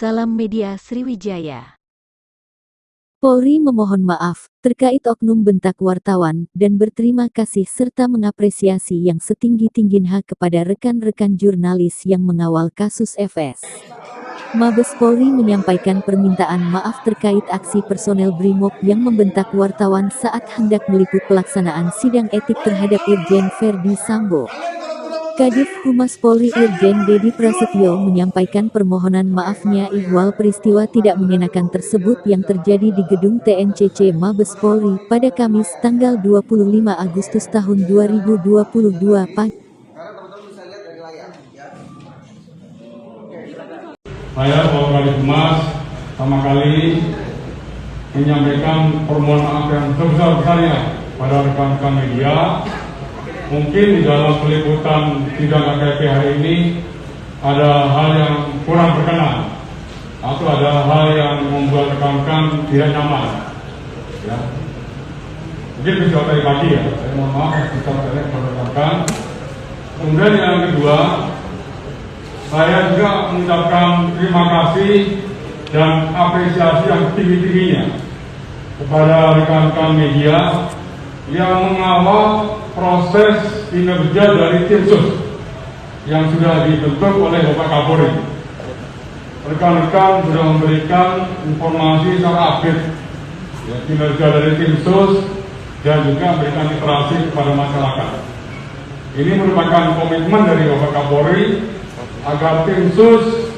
Salam Media Sriwijaya. Polri memohon maaf terkait oknum bentak wartawan dan berterima kasih serta mengapresiasi yang setinggi-tingginya kepada rekan-rekan jurnalis yang mengawal kasus FS. Mabes Polri menyampaikan permintaan maaf terkait aksi personel Brimob yang membentak wartawan saat hendak meliput pelaksanaan sidang etik terhadap Irjen Verdi Sambo. Kadif Humas Polri Irjen Dedi Prasetyo menyampaikan permohonan maafnya ihwal peristiwa tidak mengenakan tersebut yang terjadi di gedung TNCC Mabes Polri pada Kamis tanggal 25 Agustus tahun 2022 pagi. Saya Bapak Kadif Humas sama kali menyampaikan permohonan maaf yang sebesar-besarnya pada rekan-rekan media. Mungkin di dalam peliputan sidang KKP hari ini ada hal yang kurang berkenan atau ada hal yang membuat rekan-rekan tidak nyaman. Ya. Mungkin bisa tadi pagi ya, saya mohon maaf bisa rekan-rekan. Kemudian yang kedua, saya juga mengucapkan terima kasih dan apresiasi yang tinggi-tingginya kepada rekan-rekan media yang mengawal proses kinerja dari tim sus yang sudah dibentuk oleh Bapak Kapolri. Rekan-rekan sudah memberikan informasi secara update ya, kinerja dari tim sus dan juga memberikan literasi kepada masyarakat. Ini merupakan komitmen dari Bapak Kapolri agar tim sus